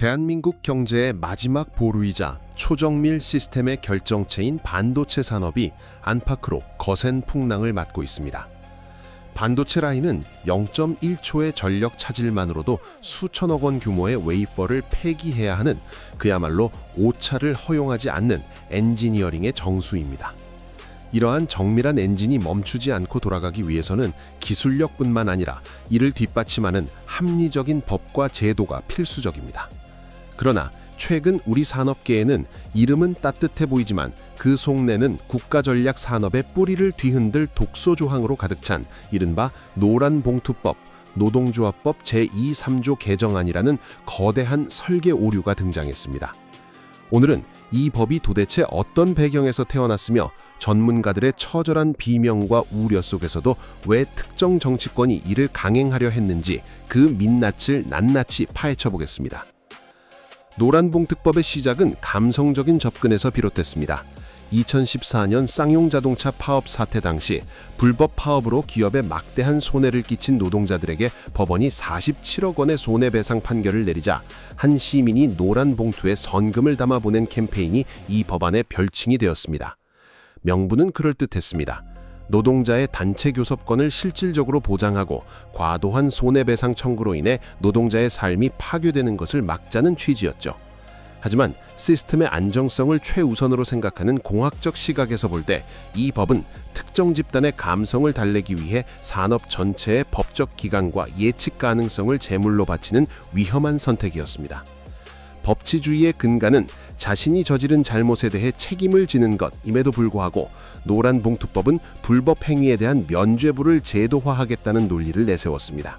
대한민국 경제의 마지막 보루이자 초정밀 시스템의 결정체인 반도체 산업이 안팎으로 거센 풍랑을 맞고 있습니다. 반도체 라인은 0.1초의 전력 차질만으로도 수천억 원 규모의 웨이퍼를 폐기해야 하는 그야말로 오차를 허용하지 않는 엔지니어링의 정수입니다. 이러한 정밀한 엔진이 멈추지 않고 돌아가기 위해서는 기술력뿐만 아니라 이를 뒷받침하는 합리적인 법과 제도가 필수적입니다. 그러나 최근 우리 산업계에는 이름은 따뜻해 보이지만 그 속내는 국가전략 산업의 뿌리를 뒤흔들 독소 조항으로 가득 찬 이른바 노란봉투법, 노동조합법 제2, 3조 개정안이라는 거대한 설계 오류가 등장했습니다. 오늘은 이 법이 도대체 어떤 배경에서 태어났으며 전문가들의 처절한 비명과 우려 속에서도 왜 특정 정치권이 이를 강행하려 했는지 그 민낯을 낱낱이 파헤쳐 보겠습니다. 노란봉특법의 시작은 감성적인 접근에서 비롯됐습니다. 2014년 쌍용자동차 파업 사태 당시 불법 파업으로 기업에 막대한 손해를 끼친 노동자들에게 법원이 47억 원의 손해배상 판결을 내리자 한 시민이 노란 봉투에 선금을 담아 보낸 캠페인이 이 법안의 별칭이 되었습니다. 명분은 그럴듯했습니다. 노동자의 단체 교섭권을 실질적으로 보장하고 과도한 손해배상 청구로 인해 노동자의 삶이 파괴되는 것을 막자는 취지였죠. 하지만 시스템의 안정성을 최우선으로 생각하는 공학적 시각에서 볼 때 이 법은 특정 집단의 감성을 달래기 위해 산업 전체의 법적 기강과 예측 가능성을 제물로 바치는 위험한 선택이었습니다. 법치주의의 근간은 자신이 저지른 잘못에 대해 책임을 지는 것임에도 불구하고 노란봉투법은 불법 행위에 대한 면죄부를 제도화하겠다는 논리를 내세웠습니다.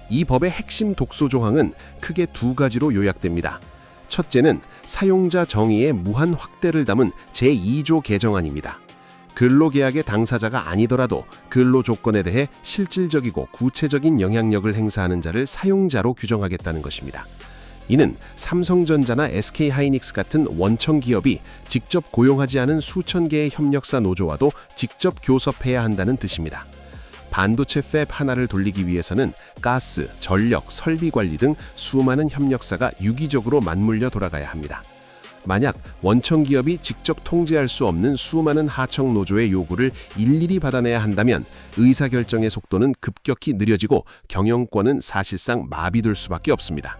이 법의 핵심 독소 조항은 크게 두 가지로 요약됩니다. 첫째는 사용자 정의의 무한 확대를 담은 제2조 개정안입니다. 근로계약의 당사자가 아니더라도 근로조건에 대해 실질적이고 구체적인 영향력을 행사하는 자를 사용자로 규정하겠다는 것입니다. 이는 삼성전자나 SK하이닉스 같은 원청 기업이 직접 고용하지 않은 수천 개의 협력사 노조와도 직접 교섭해야 한다는 뜻입니다. 반도체 팹 하나를 돌리기 위해서는 가스, 전력, 설비 관리 등 수많은 협력사가 유기적으로 맞물려 돌아가야 합니다. 만약 원청 기업이 직접 통제할 수 없는 수많은 하청 노조의 요구를 일일이 받아내야 한다면 의사결정의 속도는 급격히 느려지고 경영권은 사실상 마비될 수밖에 없습니다.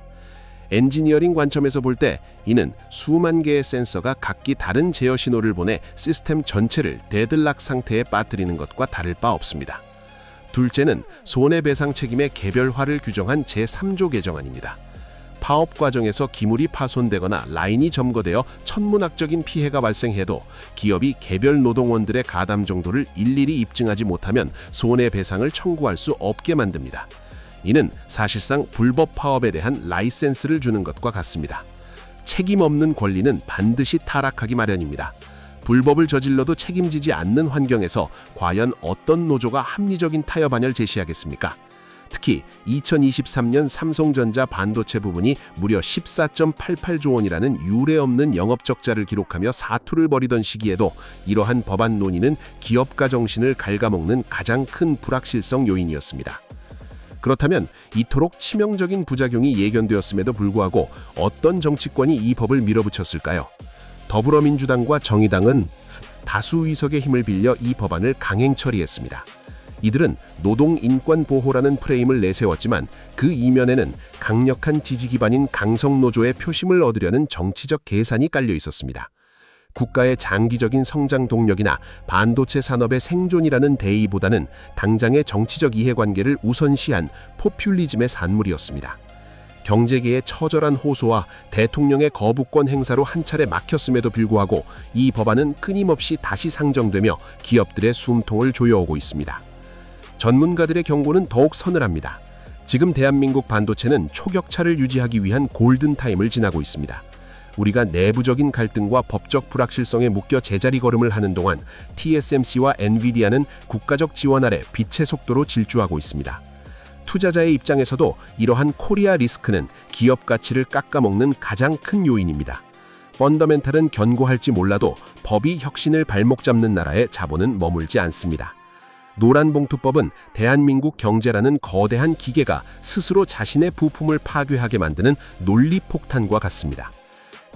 엔지니어링 관점에서 볼 때 이는 수만 개의 센서가 각기 다른 제어 신호를 보내 시스템 전체를 데들락 상태에 빠뜨리는 것과 다를 바 없습니다. 둘째는 손해배상 책임의 개별화를 규정한 제3조 개정안입니다. 파업 과정에서 기물이 파손되거나 라인이 점거되어 천문학적인 피해가 발생해도 기업이 개별 노동원들의 가담 정도를 일일이 입증하지 못하면 손해배상을 청구할 수 없게 만듭니다. 이는 사실상 불법 파업에 대한 라이센스를 주는 것과 같습니다. 책임 없는 권리는 반드시 타락하기 마련입니다. 불법을 저질러도 책임지지 않는 환경에서 과연 어떤 노조가 합리적인 타협안을 제시하겠습니까? 특히 2023년 삼성전자 반도체 부분이 무려 14.88조 원이라는 유례없는 영업적자를 기록하며 사투를 벌이던 시기에도 이러한 법안 논의는 기업가 정신을 갉아먹는 가장 큰 불확실성 요인이었습니다. 그렇다면 이토록 치명적인 부작용이 예견되었음에도 불구하고 어떤 정치권이 이 법을 밀어붙였을까요? 더불어민주당과 정의당은 다수 의석의 힘을 빌려 이 법안을 강행 처리했습니다. 이들은 노동 인권 보호라는 프레임을 내세웠지만 그 이면에는 강력한 지지 기반인 강성노조의 표심을 얻으려는 정치적 계산이 깔려 있었습니다. 국가의 장기적인 성장 동력이나 반도체 산업의 생존이라는 대의보다는 당장의 정치적 이해관계를 우선시한 포퓰리즘의 산물이었습니다. 경제계의 처절한 호소와 대통령의 거부권 행사로 한 차례 막혔음에도 불구하고 이 법안은 끊임없이 다시 상정되며 기업들의 숨통을 조여오고 있습니다. 전문가들의 경고는 더욱 서늘합니다. 지금 대한민국 반도체는 초격차를 유지하기 위한 골든타임을 지나고 있습니다. 우리가 내부적인 갈등과 법적 불확실성에 묶여 제자리 걸음을 하는 동안 TSMC와 엔비디아는 국가적 지원 아래 빛의 속도로 질주하고 있습니다. 투자자의 입장에서도 이러한 코리아 리스크는 기업 가치를 깎아먹는 가장 큰 요인입니다. 펀더멘탈은 견고할지 몰라도 법이 혁신을 발목 잡는 나라에 자본은 머물지 않습니다. 노란봉투법은 대한민국 경제라는 거대한 기계가 스스로 자신의 부품을 파괴하게 만드는 논리폭탄과 같습니다.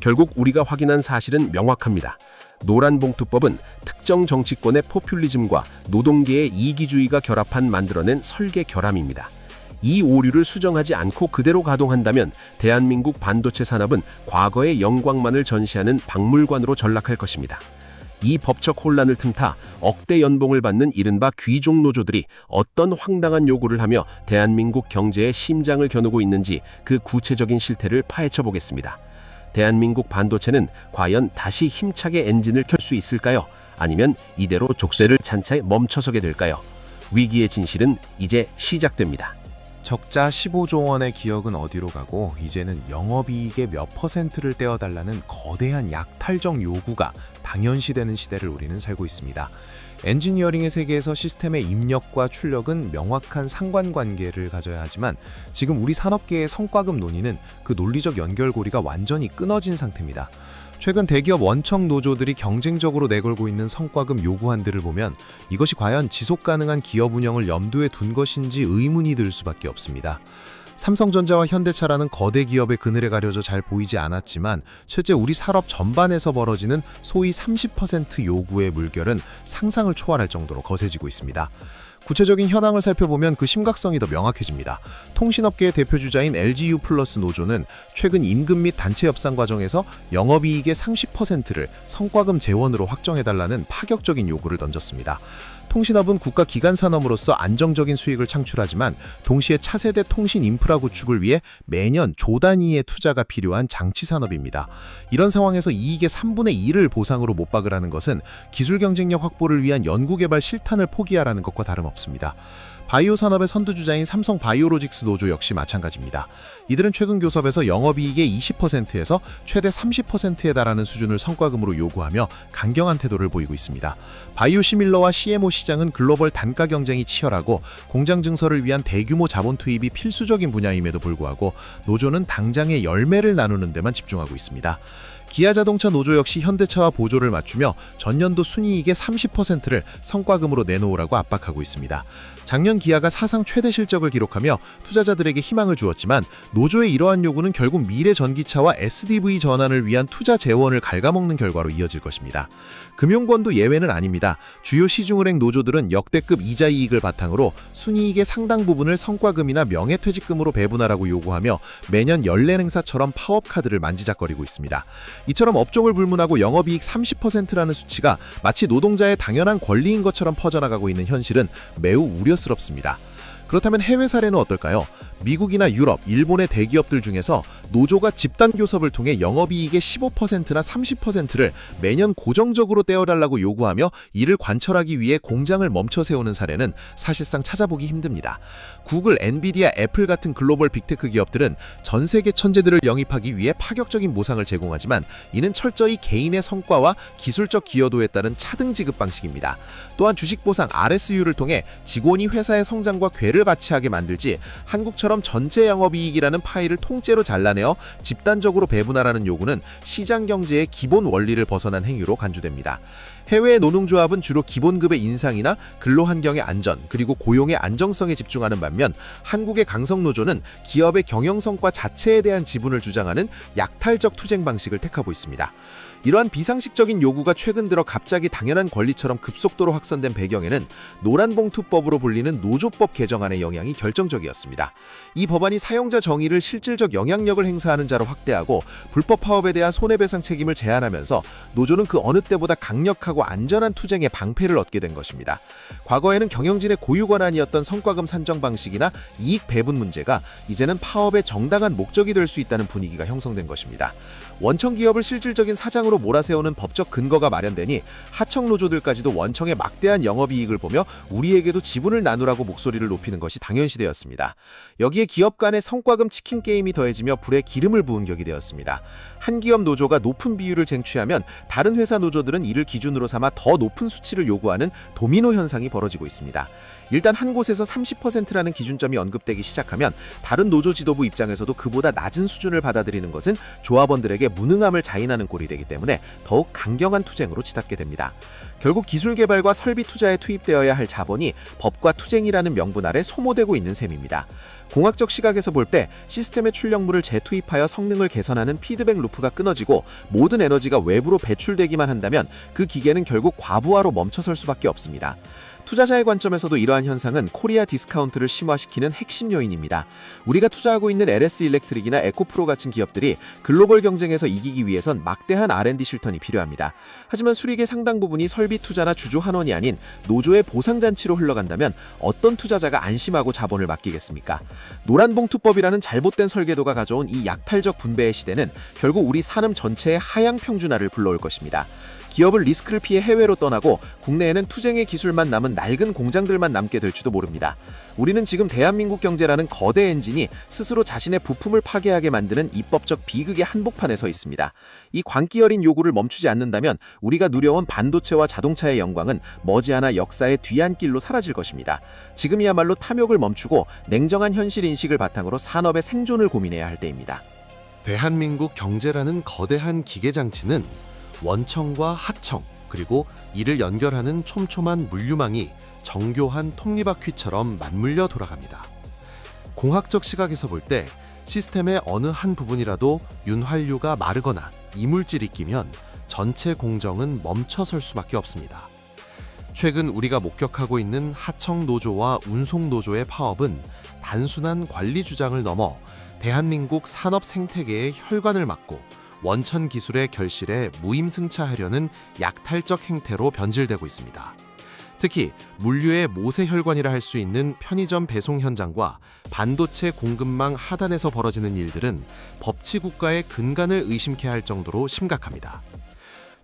결국 우리가 확인한 사실은 명확합니다. 노란봉투법은 특정 정치권의 포퓰리즘과 노동계의 이기주의가 결합한 만들어낸 설계 결함입니다. 이 오류를 수정하지 않고 그대로 가동한다면 대한민국 반도체 산업은 과거의 영광만을 전시하는 박물관으로 전락할 것입니다. 이 법적 혼란을 틈타 억대 연봉을 받는 이른바 귀족 노조들이 어떤 황당한 요구를 하며 대한민국 경제의 심장을 겨누고 있는지 그 구체적인 실태를 파헤쳐 보겠습니다. 대한민국 반도체는 과연 다시 힘차게 엔진을 켤 수 있을까요? 아니면 이대로 족쇄를 찬 채 멈춰서게 될까요? 위기의 진실은 이제 시작됩니다. 적자 15조 원의 기억은 어디로 가고 이제는 영업이익의 몇 %를 떼어달라는 거대한 약탈적 요구가 당연시되는 시대를 우리는 살고 있습니다. 엔지니어링의 세계에서 시스템의 입력과 출력은 명확한 상관관계를 가져야 하지만 지금 우리 산업계의 성과급 논의는 그 논리적 연결고리가 완전히 끊어진 상태입니다. 최근 대기업 원청 노조들이 경쟁적으로 내걸고 있는 성과급 요구안들을 보면 이것이 과연 지속가능한 기업 운영을 염두에 둔 것인지 의문이 들 수밖에 없습니다. 삼성전자와 현대차라는 거대 기업의 그늘에 가려져 잘 보이지 않았지만 실제 우리 산업 전반에서 벌어지는 소위 30% 요구의 물결은 상상을 초월할 정도로 거세지고 있습니다. 구체적인 현황을 살펴보면 그 심각성이 더 명확해집니다. 통신업계의 대표주자인 LGU+ 노조는 최근 임금 및 단체 협상 과정에서 영업이익의 30%를 성과금 재원으로 확정해달라는 파격적인 요구를 던졌습니다. 통신업은 국가 기간 산업으로서 안정적인 수익을 창출하지만 동시에 차세대 통신 인프라 구축을 위해 매년 조 단위의 투자가 필요한 장치 산업입니다. 이런 상황에서 이익의 3분의 1을 보상으로 못 박으라는 것은 기술 경쟁력 확보를 위한 연구개발 실탄을 포기하라는 것과 다름없습니다. 바이오 산업의 선두주자인 삼성 바이오로직스 노조 역시 마찬가지입니다. 이들은 최근 교섭에서 영업이익의 20%에서 최대 30%에 달하는 수준을 성과금으로 요구하며 강경한 태도를 보이고 있습니다. 바이오시밀러와 CMO 시장은 글로벌 단가 경쟁이 치열하고 공장 증설을 위한 대규모 자본 투입이 필수적인 분야임에도 불구하고 노조는 당장의 열매를 나누는 데만 집중하고 있습니다. 기아자동차 노조 역시 현대차와 보조를 맞추며 전년도 순이익의 30%를 성과금으로 내놓으라고 압박하고 있습니다. 작년 기아가 사상 최대 실적을 기록하며 투자자들에게 희망을 주었지만 노조의 이러한 요구는 결국 미래 전기차와 SDV 전환을 위한 투자 재원을 갉아먹는 결과로 이어질 것입니다. 금융권도 예외는 아닙니다. 주요 시중은행 노조들은 역대급 이자 이익을 바탕으로 순이익의 상당 부분을 성과금이나 명예퇴직금으로 배분하라고 요구하며 매년 연례 행사처럼 파업카드를 만지작거리고 있습니다. 이처럼 업종을 불문하고 영업이익 30%라는 수치가 마치 노동자의 당연한 권리인 것처럼 퍼져나가고 있는 현실은 매우 우려스럽습니다. 그렇다면 해외 사례는 어떨까요? 미국이나 유럽, 일본의 대기업들 중에서 노조가 집단 교섭을 통해 영업이익의 15%나 30%를 매년 고정적으로 떼어달라고 요구하며 이를 관철하기 위해 공장을 멈춰 세우는 사례는 사실상 찾아보기 힘듭니다. 구글, 엔비디아, 애플 같은 글로벌 빅테크 기업들은 전 세계 천재들을 영입하기 위해 파격적인 보상을 제공하지만 이는 철저히 개인의 성과와 기술적 기여도에 따른 차등 지급 방식입니다. 또한 주식 보상 RSU를 통해 직원이 회사의 성장과 궤를 같이 하게 만들지 한국처럼 전체 영업이익이라는 파일을 통째로 잘라내어 집단적으로 배분하라는 요구는 시장 경제의 기본 원리를 벗어난 행위로 간주됩니다. 해외의 노동조합은 주로 기본급의 인상이나 근로환경의 안전 그리고 고용의 안정성에 집중하는 반면 한국의 강성노조는 기업의 경영성과 자체에 대한 지분을 주장하는 약탈적 투쟁 방식을 택하고 있습니다. 이러한 비상식적인 요구가 최근 들어 갑자기 당연한 권리처럼 급속도로 확산된 배경에는 노란봉투법으로 불리는 노조법 개정안의 영향이 결정적이었습니다. 이 법안이 사용자 정의를 실질적 영향력을 행사하는 자로 확대하고 불법 파업에 대한 손해배상 책임을 제한하면서 노조는 그 어느 때보다 강력하고 안전한 투쟁의 방패를 얻게 된 것입니다. 과거에는 경영진의 고유 권한이었던 성과금 산정 방식이나 이익 배분 문제가 이제는 파업의 정당한 목적이 될 수 있다는 분위기가 형성된 것입니다. 원청 기업을 실질적인 사장으로 몰아세우는 법적 근거가 마련되니 하청 노조들까지도 원청의 막대한 영업이익을 보며 우리에게도 지분을 나누라고 목소리를 높이는 것이 당연시되었습니다. 여기에 기업 간의 성과금 치킨 게임이 더해지며 불에 기름을 부은 격이 되었습니다. 한 기업 노조가 높은 비율을 쟁취하면 다른 회사 노조들은 이를 기준으로 삼아 더 높은 수치를 요구하는 도미노 현상이 벌어지고 있습니다. 일단 한 곳에서 30%라는 기준점이 언급되기 시작하면 다른 노조 지도부 입장에서도 그보다 낮은 수준을 받아들이는 것은 조합원들에게 무능함을 자인하는 꼴이 되기 때문에 더욱 강경한 투쟁으로 치닫게 됩니다. 결국 기술 개발과 설비 투자에 투입되어야 할 자본이 법과 투쟁이라는 명분 아래 소모되고 있는 셈입니다. 공학적 시각에서 볼 때 시스템의 출력물을 재투입하여 성능을 개선하는 피드백 루프가 끊어지고 모든 에너지가 외부로 배출되기만 한다면 그 기계는 결국 과부하로 멈춰설 수밖에 없습니다. 투자자의 관점에서도 이러한 현상은 코리아 디스카운트를 심화시키는 핵심 요인입니다. 우리가 투자하고 있는 LS 일렉트릭이나 에코프로 같은 기업들이 글로벌 경쟁에서 이기기 위해선 막대한 R&D 실턴이 필요합니다. 하지만 수익의 상당 부분이 설비 투자나 주주 환원이 아닌 노조의 보상잔치로 흘러간다면 어떤 투자자가 안심하고 자본을 맡기겠습니까? 노란봉투법이라는 잘못된 설계도가 가져온 이 약탈적 분배의 시대는 결국 우리 산업 전체의 하향 평준화를 불러올 것입니다. 기업을 리스크를 피해 해외로 떠나고 국내에는 투쟁의 기술만 남은 낡은 공장들만 남게 될지도 모릅니다. 우리는 지금 대한민국 경제라는 거대 엔진이 스스로 자신의 부품을 파괴하게 만드는 입법적 비극의 한복판에 서 있습니다. 이 광기 어린 요구를 멈추지 않는다면 우리가 누려온 반도체와 자동차의 영광은 머지않아 역사의 뒤안길로 사라질 것입니다. 지금이야말로 탐욕을 멈추고 냉정한 현실 인식을 바탕으로 산업의 생존을 고민해야 할 때입니다. 대한민국 경제라는 거대한 기계장치는 원청과 하청, 그리고 이를 연결하는 촘촘한 물류망이 정교한 톱니바퀴처럼 맞물려 돌아갑니다. 공학적 시각에서 볼 때 시스템의 어느 한 부분이라도 윤활유가 마르거나 이물질이 끼면 전체 공정은 멈춰설 수밖에 없습니다. 최근 우리가 목격하고 있는 하청 노조와 운송 노조의 파업은 단순한 관리 주장을 넘어 대한민국 산업 생태계의 혈관을 막고 원천 기술의 결실에 무임승차하려는 약탈적 행태로 변질되고 있습니다. 특히 물류의 모세혈관이라 할 수 있는 편의점 배송 현장과 반도체 공급망 하단에서 벌어지는 일들은 법치국가의 근간을 의심케 할 정도로 심각합니다.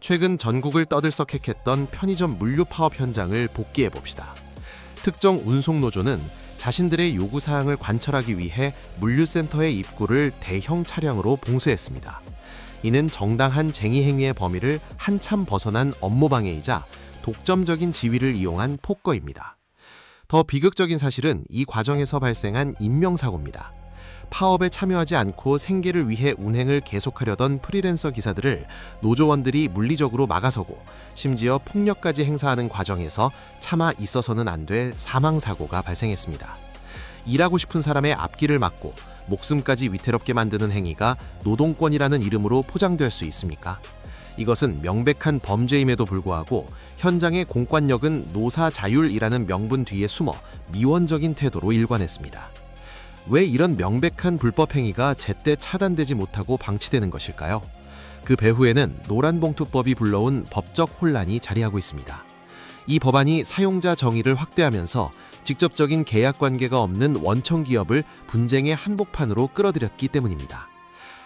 최근 전국을 떠들썩했던 편의점 물류 파업 현장을 복기해 봅시다. 특정 운송노조는 자신들의 요구사항을 관철하기 위해 물류센터의 입구를 대형 차량으로 봉쇄했습니다. 이는 정당한 쟁의 행위의 범위를 한참 벗어난 업무방해이자 독점적인 지위를 이용한 폭거입니다. 더 비극적인 사실은 이 과정에서 발생한 인명사고입니다. 파업에 참여하지 않고 생계를 위해 운행을 계속하려던 프리랜서 기사들을 노조원들이 물리적으로 막아서고 심지어 폭력까지 행사하는 과정에서 차마 있어서는 안 될 사망사고가 발생했습니다. 일하고 싶은 사람의 앞길을 막고 목숨까지 위태롭게 만드는 행위가 노동권이라는 이름으로 포장될 수 있습니까? 이것은 명백한 범죄임에도 불구하고 현장의 공권력은 노사 자율이라는 명분 뒤에 숨어 미원적인 태도로 일관했습니다. 왜 이런 명백한 불법 행위가 제때 차단되지 못하고 방치되는 것일까요? 그 배후에는 노란봉투법이 불러온 법적 혼란이 자리하고 있습니다. 이 법안이 사용자 정의를 확대하면서 직접적인 계약 관계가 없는 원청 기업을 분쟁의 한복판으로 끌어들였기 때문입니다.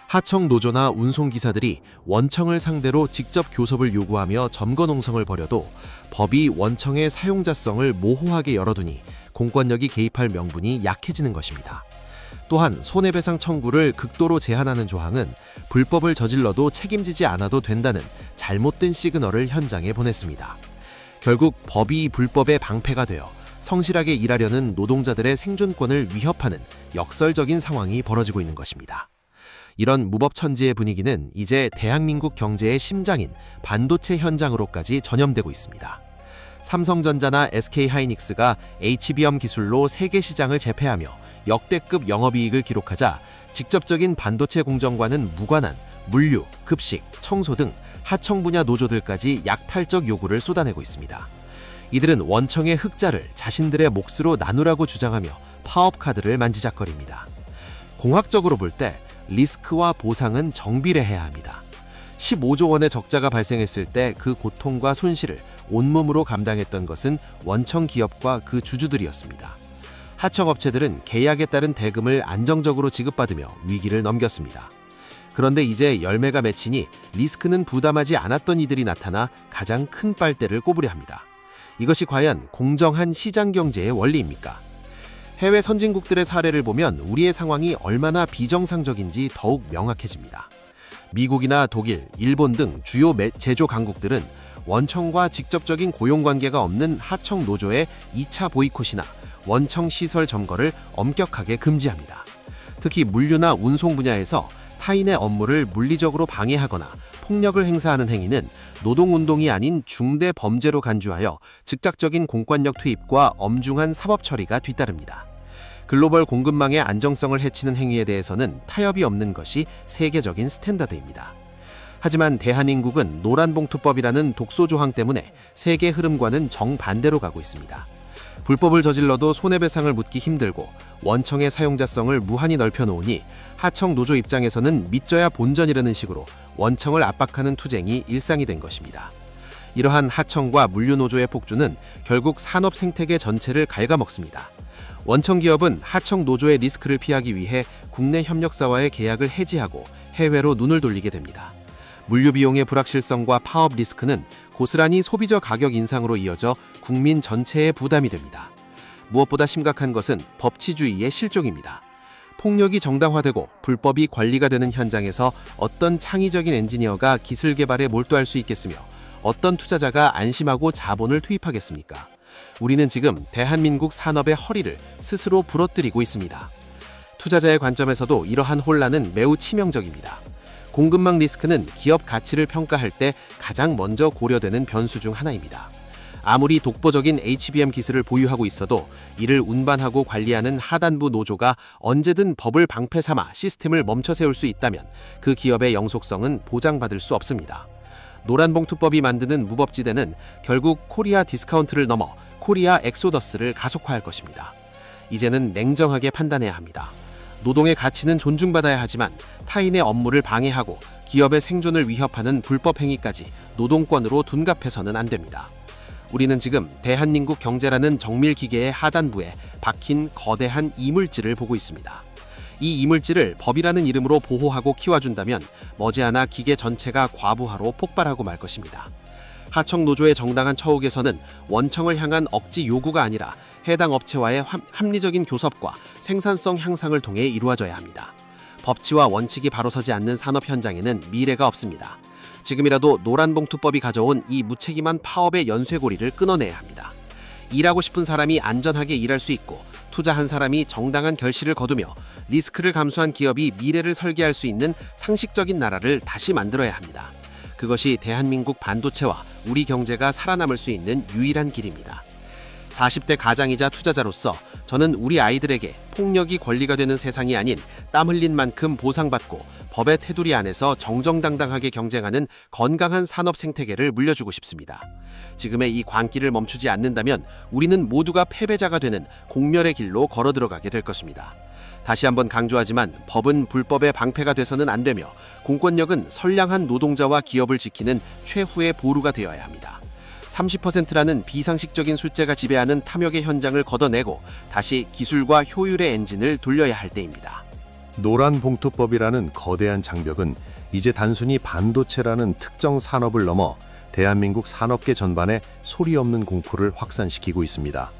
하청 노조나 운송기사들이 원청을 상대로 직접 교섭을 요구하며 점거농성을 벌여도 법이 원청의 사용자성을 모호하게 열어두니 공권력이 개입할 명분이 약해지는 것입니다. 또한 손해배상 청구를 극도로 제한하는 조항은 불법을 저질러도 책임지지 않아도 된다는 잘못된 시그널을 현장에 보냈습니다. 결국 법이 불법의 방패가 되어 성실하게 일하려는 노동자들의 생존권을 위협하는 역설적인 상황이 벌어지고 있는 것입니다. 이런 무법천지의 분위기는 이제 대한민국 경제의 심장인 반도체 현장으로까지 전염되고 있습니다. 삼성전자나 SK하이닉스가 HBM 기술로 세계 시장을 제패하며 역대급 영업이익을 기록하자 직접적인 반도체 공정과는 무관한 물류, 급식, 청소 등 하청 분야 노조들까지 약탈적 요구를 쏟아내고 있습니다. 이들은 원청의 흑자를 자신들의 몫으로 나누라고 주장하며 파업 카드를 만지작거립니다. 공학적으로 볼 때 리스크와 보상은 정비례해야 합니다. 15조 원의 적자가 발생했을 때 그 고통과 손실을 온몸으로 감당했던 것은 원청 기업과 그 주주들이었습니다. 하청업체들은 계약에 따른 대금을 안정적으로 지급받으며 위기를 넘겼습니다. 그런데 이제 열매가 맺히니 리스크는 부담하지 않았던 이들이 나타나 가장 큰 빨대를 꼽으려 합니다. 이것이 과연 공정한 시장 경제의 원리입니까? 해외 선진국들의 사례를 보면 우리의 상황이 얼마나 비정상적인지 더욱 명확해집니다. 미국이나 독일, 일본 등 주요 제조 강국들은 원청과 직접적인 고용관계가 없는 하청 노조의 2차 보이콧이나 원청 시설 점거를 엄격하게 금지합니다. 특히 물류나 운송 분야에서 타인의 업무를 물리적으로 방해하거나 폭력을 행사하는 행위는 노동운동이 아닌 중대 범죄로 간주하여 즉각적인 공권력 투입과 엄중한 사법 처리가 뒤따릅니다. 글로벌 공급망의 안정성을 해치는 행위에 대해서는 타협이 없는 것이 세계적인 스탠다드입니다. 하지만 대한민국은 노란봉투법이라는 독소 조항 때문에 세계 흐름과는 정반대로 가고 있습니다. 불법을 저질러도 손해배상을 묻기 힘들고 원청의 사용자성을 무한히 넓혀놓으니 하청 노조 입장에서는 믿져야 본전이라는 식으로 원청을 압박하는 투쟁이 일상이 된 것입니다. 이러한 하청과 물류노조의 폭주는 결국 산업 생태계 전체를 갉아먹습니다. 원청 기업은 하청 노조의 리스크를 피하기 위해 국내 협력사와의 계약을 해지하고 해외로 눈을 돌리게 됩니다. 물류 비용의 불확실성과 파업 리스크는 고스란히 소비자 가격 인상으로 이어져 국민 전체의 부담이 됩니다. 무엇보다 심각한 것은 법치주의의 실종입니다. 폭력이 정당화되고 불법이 관리가 되는 현장에서 어떤 창의적인 엔지니어가 기술 개발에 몰두할 수 있겠으며 어떤 투자자가 안심하고 자본을 투입하겠습니까? 우리는 지금 대한민국 산업의 허리를 스스로 부러뜨리고 있습니다. 투자자의 관점에서도 이러한 혼란은 매우 치명적입니다. 공급망 리스크는 기업 가치를 평가할 때 가장 먼저 고려되는 변수 중 하나입니다. 아무리 독보적인 HBM 기술을 보유하고 있어도 이를 운반하고 관리하는 하단부 노조가 언제든 법을 방패 삼아 시스템을 멈춰 세울 수 있다면 그 기업의 영속성은 보장받을 수 없습니다. 노란봉투법이 만드는 무법지대는 결국 코리아 디스카운트를 넘어 코리아 엑소더스를 가속화할 것입니다. 이제는 냉정하게 판단해야 합니다. 노동의 가치는 존중받아야 하지만 타인의 업무를 방해하고 기업의 생존을 위협하는 불법 행위까지 노동권으로 둔갑해서는 안 됩니다. 우리는 지금 대한민국 경제라는 정밀기계의 하단부에 박힌 거대한 이물질을 보고 있습니다. 이 이물질을 법이라는 이름으로 보호하고 키워준다면 머지않아 기계 전체가 과부하로 폭발하고 말 것입니다. 하청 노조의 정당한 처우 개선은 원청을 향한 억지 요구가 아니라 해당 업체와의 합리적인 교섭과 생산성 향상을 통해 이루어져야 합니다. 법치와 원칙이 바로 서지 않는 산업 현장에는 미래가 없습니다. 지금이라도 노란봉투법이 가져온 이 무책임한 파업의 연쇄고리를 끊어내야 합니다. 일하고 싶은 사람이 안전하게 일할 수 있고 투자한 사람이 정당한 결실을 거두며 리스크를 감수한 기업이 미래를 설계할 수 있는 상식적인 나라를 다시 만들어야 합니다. 그것이 대한민국 반도체와 우리 경제가 살아남을 수 있는 유일한 길입니다. 40대 가장이자 투자자로서 저는 우리 아이들에게 폭력이 권리가 되는 세상이 아닌 땀 흘린 만큼 보상받고 법의 테두리 안에서 정정당당하게 경쟁하는 건강한 산업 생태계를 물려주고 싶습니다. 지금의 이 광기를 멈추지 않는다면 우리는 모두가 패배자가 되는 공멸의 길로 걸어 들어가게 될 것입니다. 다시 한번 강조하지만 법은 불법의 방패가 돼서는 안 되며 공권력은 선량한 노동자와 기업을 지키는 최후의 보루가 되어야 합니다. 30%라는 비상식적인 숫자가 지배하는 탐욕의 현장을 걷어내고 다시 기술과 효율의 엔진을 돌려야 할 때입니다. 노란봉투법이라는 거대한 장벽은 이제 단순히 반도체라는 특정 산업을 넘어 대한민국 산업계 전반에 소리 없는 공포를 확산시키고 있습니다.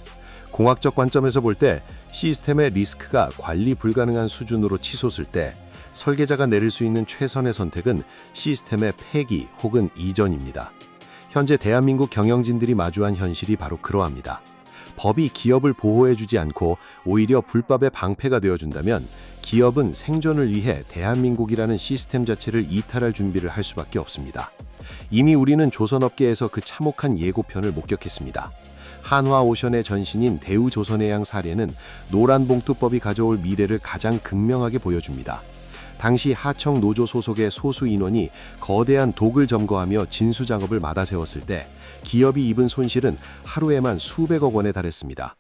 공학적 관점에서 볼 때 시스템의 리스크가 관리 불가능한 수준으로 치솟을 때 설계자가 내릴 수 있는 최선의 선택은 시스템의 폐기 혹은 이전입니다. 현재 대한민국 경영진들이 마주한 현실이 바로 그러합니다. 법이 기업을 보호해주지 않고 오히려 불법의 방패가 되어준다면 기업은 생존을 위해 대한민국이라는 시스템 자체를 이탈할 준비를 할 수밖에 없습니다. 이미 우리는 조선업계에서 그 참혹한 예고편을 목격했습니다. 한화오션의 전신인 대우조선해양 사례는 노란봉투법이 가져올 미래를 가장 극명하게 보여줍니다. 당시 하청 노조 소속의 소수 인원이 거대한 독을 점거하며 진수 작업을 맡아세웠을 때 기업이 입은 손실은 하루에만 수백억 원에 달했습니다.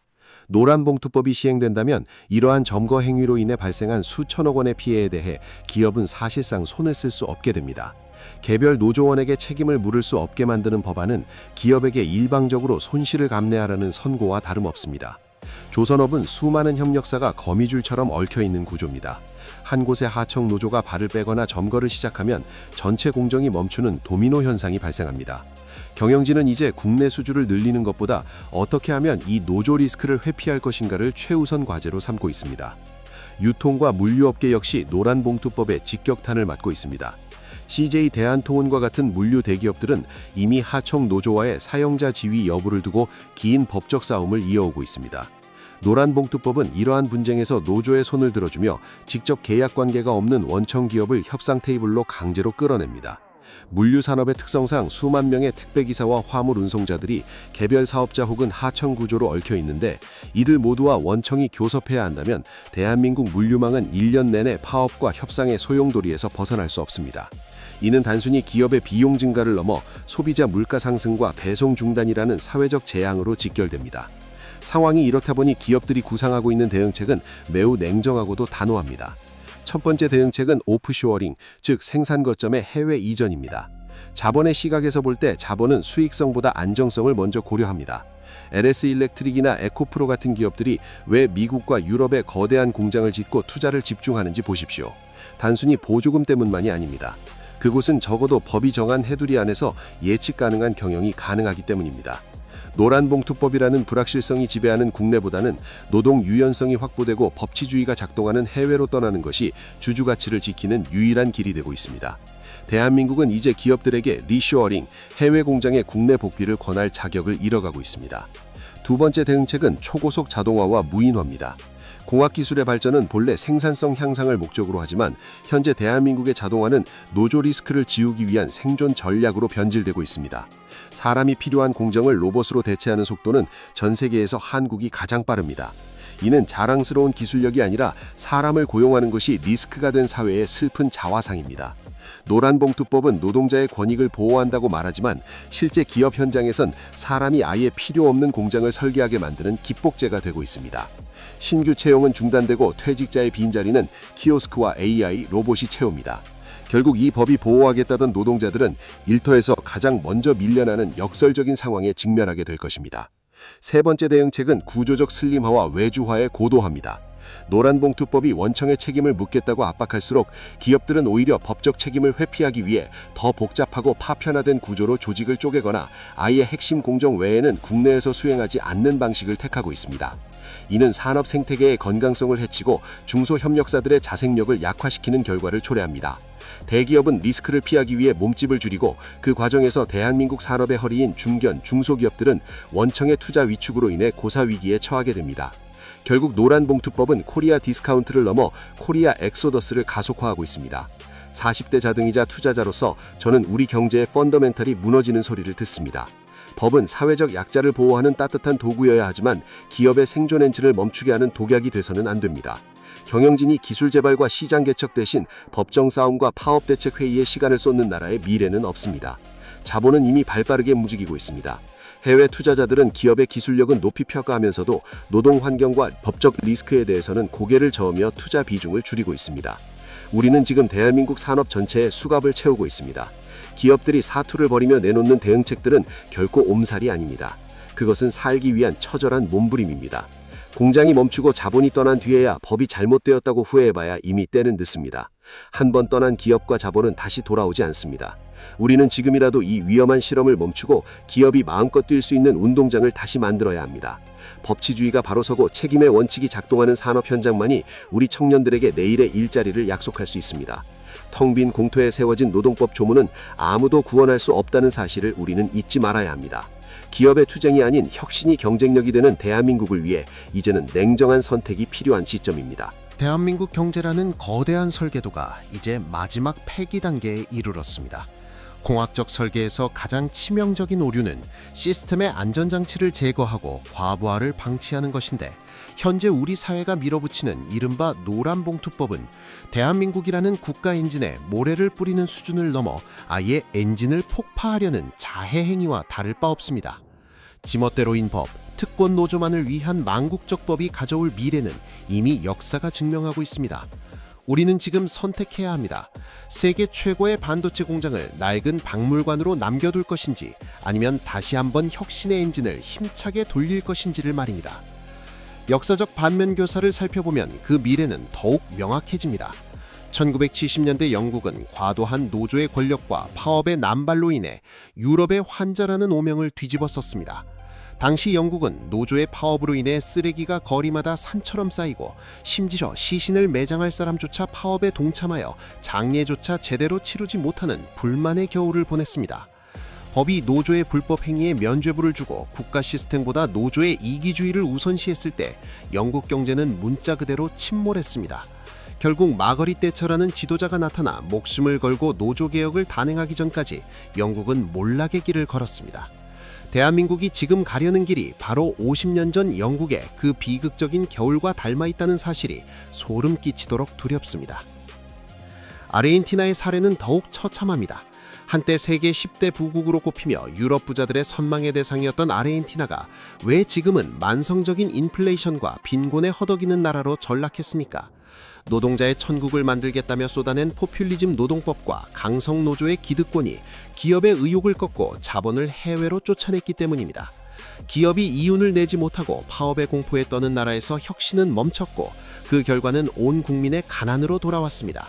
노란봉투법이 시행된다면 이러한 점거 행위로 인해 발생한 수천억 원의 피해에 대해 기업은 사실상 손을 쓸 수 없게 됩니다. 개별 노조원에게 책임을 물을 수 없게 만드는 법안은 기업에게 일방적으로 손실을 감내하라는 선고와 다름없습니다. 조선업은 수많은 협력사가 거미줄처럼 얽혀있는 구조입니다. 한 곳의 하청 노조가 발을 빼거나 점거를 시작하면 전체 공정이 멈추는 도미노 현상이 발생합니다. 경영진은 이제 국내 수주를 늘리는 것보다 어떻게 하면 이 노조 리스크를 회피할 것인가를 최우선 과제로 삼고 있습니다. 유통과 물류업계 역시 노란봉투법에 직격탄을 맞고 있습니다. CJ 대한통운과 같은 물류 대기업들은 이미 하청 노조와의 사용자 지위 여부를 두고 긴 법적 싸움을 이어오고 있습니다. 노란봉투법은 이러한 분쟁에서 노조의 손을 들어주며 직접 계약 관계가 없는 원청 기업을 협상 테이블로 강제로 끌어냅니다. 물류산업의 특성상 수만 명의 택배기사와 화물 운송자들이 개별 사업자 혹은 하청 구조로 얽혀 있는데 이들 모두와 원청이 교섭해야 한다면 대한민국 물류망은 1년 내내 파업과 협상의 소용돌이에서 벗어날 수 없습니다. 이는 단순히 기업의 비용 증가를 넘어 소비자 물가 상승과 배송 중단이라는 사회적 재앙으로 직결됩니다. 상황이 이렇다 보니 기업들이 구상하고 있는 대응책은 매우 냉정하고도 단호합니다. 첫 번째 대응책은 오프쇼어링, 즉 생산 거점의 해외 이전입니다. 자본의 시각에서 볼 때 자본은 수익성보다 안정성을 먼저 고려합니다. LS 일렉트릭이나 에코프로 같은 기업들이 왜 미국과 유럽에 거대한 공장을 짓고 투자를 집중하는지 보십시오. 단순히 보조금 때문만이 아닙니다. 그곳은 적어도 법이 정한 해두리 안에서 예측 가능한 경영이 가능하기 때문입니다. 노란봉투법이라는 불확실성이 지배하는 국내보다는 노동 유연성이 확보되고 법치주의가 작동하는 해외로 떠나는 것이 주주가치를 지키는 유일한 길이 되고 있습니다. 대한민국은 이제 기업들에게 리쇼어링, 해외 공장의 국내 복귀를 권할 자격을 잃어가고 있습니다. 두 번째 대응책은 초고속 자동화와 무인화입니다. 공학기술의 발전은 본래 생산성 향상을 목적으로 하지만 현재 대한민국의 자동화는 노조 리스크를 지우기 위한 생존 전략으로 변질되고 있습니다. 사람이 필요한 공정을 로봇으로 대체하는 속도는 전 세계에서 한국이 가장 빠릅니다. 이는 자랑스러운 기술력이 아니라 사람을 고용하는 것이 리스크가 된 사회의 슬픈 자화상입니다. 노란봉투법은 노동자의 권익을 보호한다고 말하지만 실제 기업 현장에선 사람이 아예 필요 없는 공장을 설계하게 만드는 기폭제가 되고 있습니다. 신규 채용은 중단되고 퇴직자의 빈자리는 키오스크와 AI, 로봇이 채웁니다. 결국 이 법이 보호하겠다던 노동자들은 일터에서 가장 먼저 밀려나는 역설적인 상황에 직면하게 될 것입니다. 세 번째 대응책은 구조적 슬림화와 외주화의 고도화입니다. 노란봉투법이 원청의 책임을 묻겠다고 압박할수록 기업들은 오히려 법적 책임을 회피하기 위해 더 복잡하고 파편화된 구조로 조직을 쪼개거나 아예 핵심 공정 외에는 국내에서 수행하지 않는 방식을 택하고 있습니다. 이는 산업 생태계의 건강성을 해치고 중소협력사들의 자생력을 약화시키는 결과를 초래합니다. 대기업은 리스크를 피하기 위해 몸집을 줄이고 그 과정에서 대한민국 산업의 허리인 중견, 중소기업들은 원청의 투자 위축으로 인해 고사위기에 처하게 됩니다. 결국 노란봉투법은 코리아 디스카운트를 넘어 코리아 엑소더스를 가속화하고 있습니다. 40대 자등이자 투자자로서 저는 우리 경제의 펀더멘털이 무너지는 소리를 듣습니다. 법은 사회적 약자를 보호하는 따뜻한 도구여야 하지만 기업의 생존 엔진을 멈추게 하는 독약이 돼서는 안 됩니다. 경영진이 기술 개발과 시장 개척 대신 법정 싸움과 파업 대책 회의에 시간을 쏟는 나라의 미래는 없습니다. 자본은 이미 발빠르게 움직이고 있습니다. 해외 투자자들은 기업의 기술력은 높이 평가하면서도 노동 환경과 법적 리스크에 대해서는 고개를 저으며 투자 비중을 줄이고 있습니다. 우리는 지금 대한민국 산업 전체에 수갑을 채우고 있습니다. 기업들이 사투를 벌이며 내놓는 대응책들은 결코 옴살이 아닙니다. 그것은 살기 위한 처절한 몸부림입니다. 공장이 멈추고 자본이 떠난 뒤에야 법이 잘못되었다고 후회해봐야 이미 때는 늦습니다. 한 번 떠난 기업과 자본은 다시 돌아오지 않습니다. 우리는 지금이라도 이 위험한 실험을 멈추고 기업이 마음껏 뛸 수 있는 운동장을 다시 만들어야 합니다. 법치주의가 바로 서고 책임의 원칙이 작동하는 산업 현장만이 우리 청년들에게 내일의 일자리를 약속할 수 있습니다. 텅 빈 공터에 세워진 노동법 조문은 아무도 구원할 수 없다는 사실을 우리는 잊지 말아야 합니다. 기업의 투쟁이 아닌 혁신이 경쟁력이 되는 대한민국을 위해 이제는 냉정한 선택이 필요한 시점입니다. 대한민국 경제라는 거대한 설계도가 이제 마지막 폐기 단계에 이르렀습니다. 공학적 설계에서 가장 치명적인 오류는 시스템의 안전장치를 제거하고 과부하를 방치하는 것인데 현재 우리 사회가 밀어붙이는 이른바 노란봉투법은 대한민국이라는 국가 엔진에 모래를 뿌리는 수준을 넘어 아예 엔진을 폭파하려는 자해 행위와 다를 바 없습니다. 지멋대로인 법, 특권 노조만을 위한 망국적 법이 가져올 미래는 이미 역사가 증명하고 있습니다. 우리는 지금 선택해야 합니다. 세계 최고의 반도체 공장을 낡은 박물관으로 남겨둘 것인지 아니면 다시 한번 혁신의 엔진을 힘차게 돌릴 것인지를 말입니다. 역사적 반면교사를 살펴보면 그 미래는 더욱 명확해집니다. 1970년대 영국은 과도한 노조의 권력과 파업의 남발로 인해 유럽의 환자라는 오명을 뒤집었었습니다. 당시 영국은 노조의 파업으로 인해 쓰레기가 거리마다 산처럼 쌓이고 심지어 시신을 매장할 사람조차 파업에 동참하여 장례조차 제대로 치르지 못하는 불만의 겨울을 보냈습니다. 법이 노조의 불법 행위에 면죄부를 주고 국가 시스템보다 노조의 이기주의를 우선시했을 때 영국 경제는 문자 그대로 침몰했습니다. 결국 마거릿 대처라는 지도자가 나타나 목숨을 걸고 노조 개혁을 단행하기 전까지 영국은 몰락의 길을 걸었습니다. 대한민국이 지금 가려는 길이 바로 50년 전 영국의 그 비극적인 겨울과 닮아 있다는 사실이 소름 끼치도록 두렵습니다. 아르헨티나의 사례는 더욱 처참합니다. 한때 세계 10대 부국으로 꼽히며 유럽 부자들의 선망의 대상이었던 아르헨티나가 왜 지금은 만성적인 인플레이션과 빈곤에 허덕이는 나라로 전락했습니까? 노동자의 천국을 만들겠다며 쏟아낸 포퓰리즘 노동법과 강성 노조의 기득권이 기업의 의욕을 꺾고 자본을 해외로 쫓아냈기 때문입니다. 기업이 이윤을 내지 못하고 파업의 공포에 떠는 나라에서 혁신은 멈췄고 그 결과는 온 국민의 가난으로 돌아왔습니다.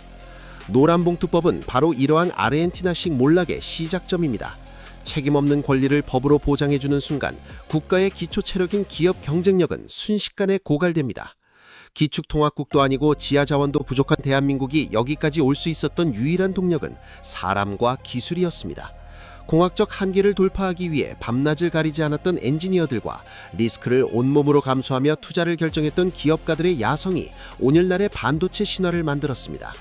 노란봉투법은 바로 이러한 아르헨티나식 몰락의 시작점입니다. 책임없는 권리를 법으로 보장해주는 순간 국가의 기초체력인 기업 경쟁력은 순식간에 고갈됩니다. 기축통합국도 아니고 지하자원도 부족한 대한민국이 여기까지 올 수 있었던 유일한 동력은 사람과 기술이었습니다. 공학적 한계를 돌파하기 위해 밤낮을 가리지 않았던 엔지니어들과 리스크를 온몸으로 감수하며 투자를 결정했던 기업가들의 야성이 오늘날의 반도체 신화를 만들었습니다.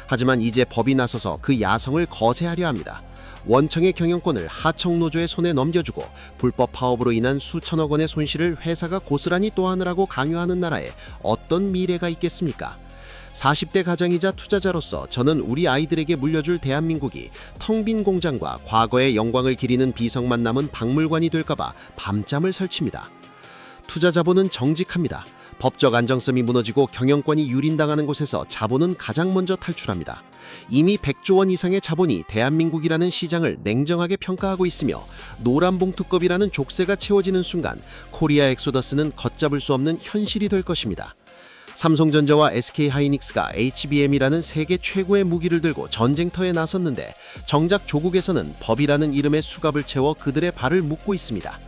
하지만 이제 법이 나서서 그 야성을 거세하려 합니다. 원청의 경영권을 하청노조의 손에 넘겨주고 불법 파업으로 인한 수천억 원의 손실을 회사가 고스란히 또하느라고 강요하는 나라에 어떤 미래가 있겠습니까? 40대 가장이자 투자자로서 저는 우리 아이들에게 물려줄 대한민국이 텅 빈 공장과 과거의 영광을 기리는 비석만 남은 박물관이 될까봐 밤잠을 설칩니다. 투자 자본은 정직합니다. 법적 안정성이 무너지고 경영권이 유린당하는 곳에서 자본은 가장 먼저 탈출합니다. 이미 100조 원 이상의 자본이 대한민국이라는 시장을 냉정하게 평가하고 있으며 노란봉투법이라는 족쇄가 채워지는 순간 코리아 엑소더스는 걷잡을 수 없는 현실이 될 것입니다. 삼성전자와 SK하이닉스가 HBM이라는 세계 최고의 무기를 들고 전쟁터에 나섰는데 정작 조국에서는 법이라는 이름의 수갑을 채워 그들의 발을 묶고 있습니다.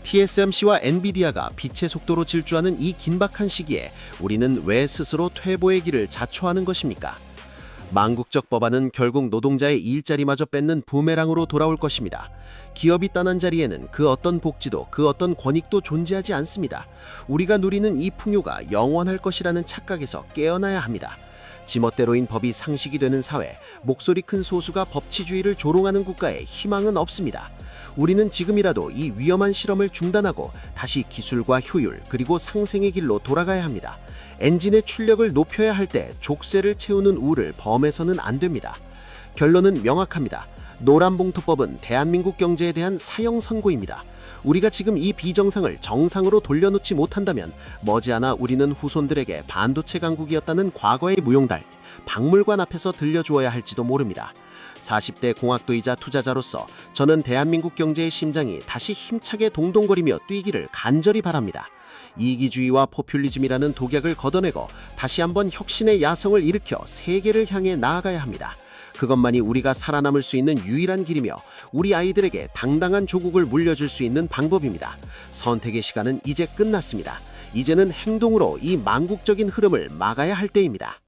TSMC와 엔비디아가 빛의 속도로 질주하는 이 긴박한 시기에 우리는 왜 스스로 퇴보의 길을 자초하는 것입니까? 망국적 법안은 결국 노동자의 일자리마저 뺏는 부메랑으로 돌아올 것입니다. 기업이 떠난 자리에는 그 어떤 복지도 그 어떤 권익도 존재하지 않습니다. 우리가 누리는 이 풍요가 영원할 것이라는 착각에서 깨어나야 합니다. 지멋대로인 법이 상식이 되는 사회, 목소리 큰 소수가 법치주의를 조롱하는 국가에 희망은 없습니다. 우리는 지금이라도 이 위험한 실험을 중단하고 다시 기술과 효율 그리고 상생의 길로 돌아가야 합니다. 엔진의 출력을 높여야 할 때 족쇄를 채우는 우를 범해서는 안 됩니다. 결론은 명확합니다. 노란봉투법은 대한민국 경제에 대한 사형 선고입니다. 우리가 지금 이 비정상을 정상으로 돌려놓지 못한다면 머지않아 우리는 후손들에게 반도체 강국이었다는 과거의 무용달, 박물관 앞에서 들려주어야 할지도 모릅니다. 40대 공학도이자 투자자로서 저는 대한민국 경제의 심장이 다시 힘차게 동동거리며 뛰기를 간절히 바랍니다. 이기주의와 포퓰리즘이라는 독약을 걷어내고 다시 한번 혁신의 야성을 일으켜 세계를 향해 나아가야 합니다. 그것만이 우리가 살아남을 수 있는 유일한 길이며 우리 아이들에게 당당한 조국을 물려줄 수 있는 방법입니다. 선택의 시간은 이제 끝났습니다. 이제는 행동으로 이 망국적인 흐름을 막아야 할 때입니다.